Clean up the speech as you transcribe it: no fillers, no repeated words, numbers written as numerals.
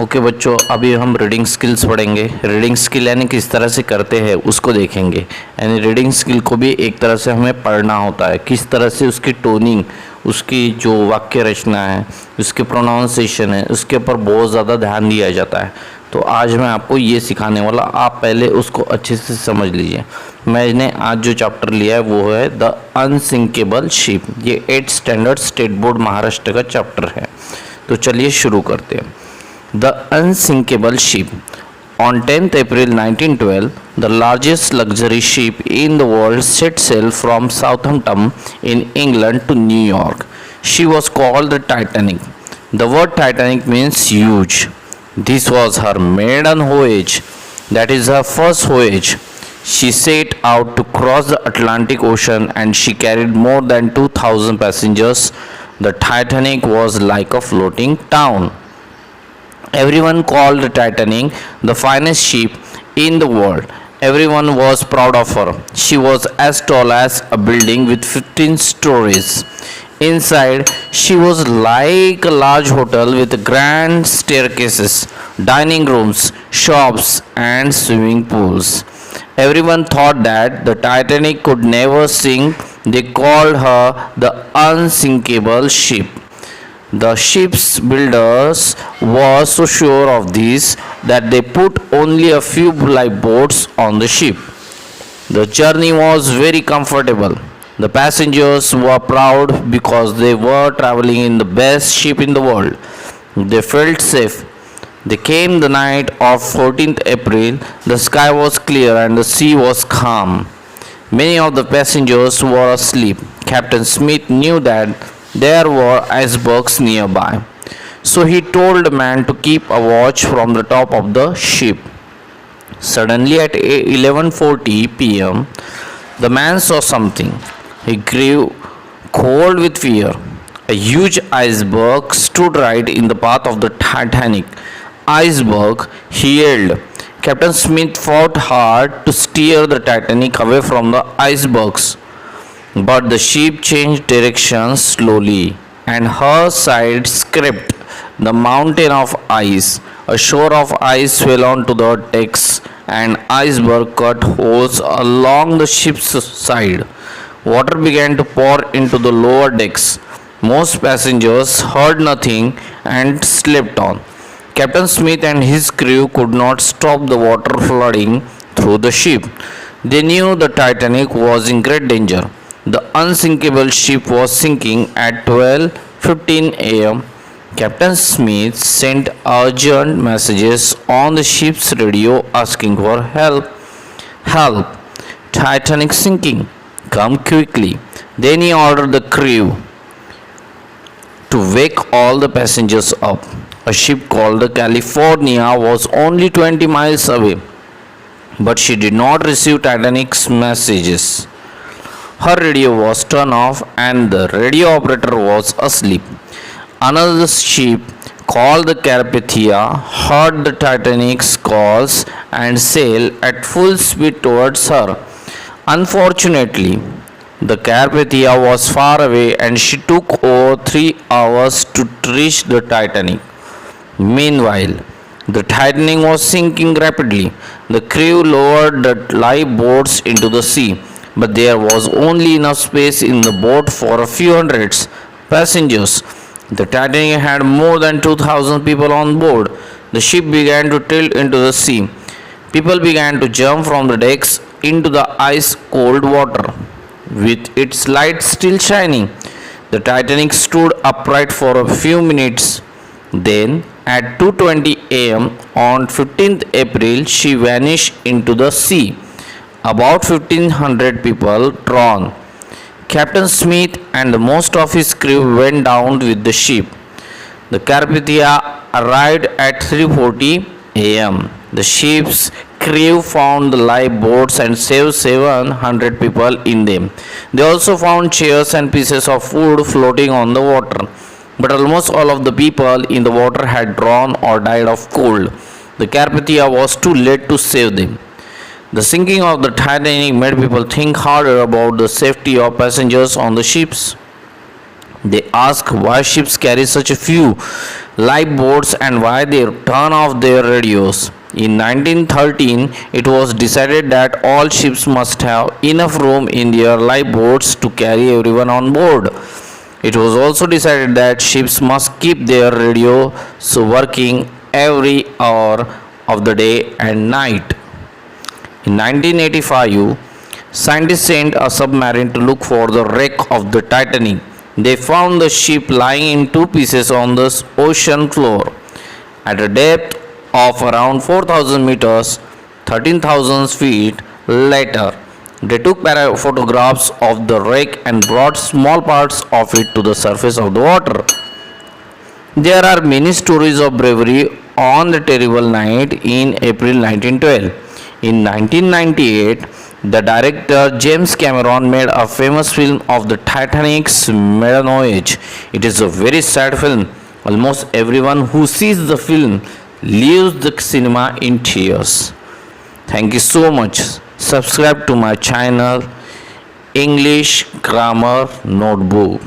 Okay बच्चों, अभी हम रीडिंग स्किल्स पढ़ेंगे। रीडिंग स्किल यानी किस तरह से करते हैं उसको देखेंगे। यानी रीडिंग स्किल को भी एक तरह से हमें पढ़ना होता है, किस तरह से उसकी टोनिंग, उसकी जो वाक्य रचना है, उसके प्रोनाउंसिएशन है, उसके ऊपर बहुत ज़्यादा ध्यान दिया जाता है। तो आज मैं आपको ये सिखाने वाला, आप पहले उसको अच्छे से समझ लीजिए। मैंने आज जो चैप्टर लिया है वो है द अनसिंकेबल शिप। ये 8th standard state board Maharashtra का चैप्टर है। तो चलिए शुरू करते हैं। The Unsinkable Ship. On 10th April 1912, the largest luxury ship in the world set sail from Southampton in England to New York. She was called the Titanic. The word Titanic means huge. This was her maiden voyage, that is her first voyage. She set out to cross the Atlantic Ocean and she carried more than 2,000 passengers. The Titanic was like a floating town. Everyone called the Titanic the finest ship in the world. Everyone was proud of her. She was as tall as a building with 15 stories. Inside, she was like a large hotel with grand staircases, dining rooms, shops, and swimming pools. Everyone thought that the Titanic could never sink. They called her the Unsinkable Ship. The ship's builders were so sure of this that they put only a few lifeboats on the ship. The journey was very comfortable. The passengers were proud because they were traveling in the best ship in the world. They felt safe. They came the night of 14th April. The sky was clear and the sea was calm. Many of the passengers were asleep. Captain Smith knew that there were icebergs nearby, so he told the man to keep a watch from the top of the ship. Suddenly at 11:40 p.m., the man saw something. He grew cold with fear. A huge iceberg stood right in the path of the Titanic. Iceberg, he yelled. Captain Smith fought hard to steer the Titanic away from the icebergs. But the ship changed direction slowly, and her side scraped the mountain of ice. A shore of ice fell onto the decks, and iceberg cut holes along the ship's side. Water began to pour into the lower decks. Most passengers heard nothing and slept on. Captain Smith and his crew could not stop the water flooding through the ship. They knew the Titanic was in great danger. The unsinkable ship was sinking at 12:15 a.m. Captain Smith sent urgent messages on the ship's radio asking for help. Help! Titanic sinking! Come quickly! Then he ordered the crew to wake all the passengers up. A ship called the California was only 20 miles away, but she did not receive Titanic's messages. Her radio was turned off and the radio operator was asleep. Another ship called the Carpathia heard the Titanic's calls and sailed at full speed towards her. Unfortunately, the Carpathia was far away and she took over 3 hours to reach the Titanic. Meanwhile, the Titanic was sinking rapidly. The crew lowered the lifeboats into the sea, but there was only enough space in the boat for a few hundred passengers. The Titanic had more than 2,000 people on board. The ship began to tilt into the sea. People began to jump from the decks into the ice-cold water, with its lights still shining. The Titanic stood upright for a few minutes. Then, at 2:20 a.m. on 15th April, she vanished into the sea. About 1,500 people drowned. Captain Smith and most of his crew went down with the ship. The Carpathia arrived at 3:40 a.m. The ship's crew found the lifeboats and saved 700 people in them. They also found chairs and pieces of wood floating on the water. But almost all of the people in the water had drowned or died of cold. The Carpathia was too late to save them. The sinking of the Titanic made people think harder about the safety of passengers on the ships. They asked why ships carry such a few lifeboats and why they turn off their radios. In 1913, it was decided that all ships must have enough room in their lifeboats to carry everyone on board. It was also decided that ships must keep their radios working every hour of the day and night. In 1985, scientists sent a submarine to look for the wreck of the Titanic. They found the ship lying in two pieces on the ocean floor. At a depth of around 4,000 meters, 13,000 feet later, they took photographs of the wreck and brought small parts of it to the surface of the water. There are many stories of bravery on the terrible night in April 1912. In 1998, the director James Cameron made a famous film of the Titanic's Maiden Voyage. It is a very sad film. Almost everyone who sees the film leaves the cinema in tears. Thank you so much. Subscribe to my channel English Grammar Notebook.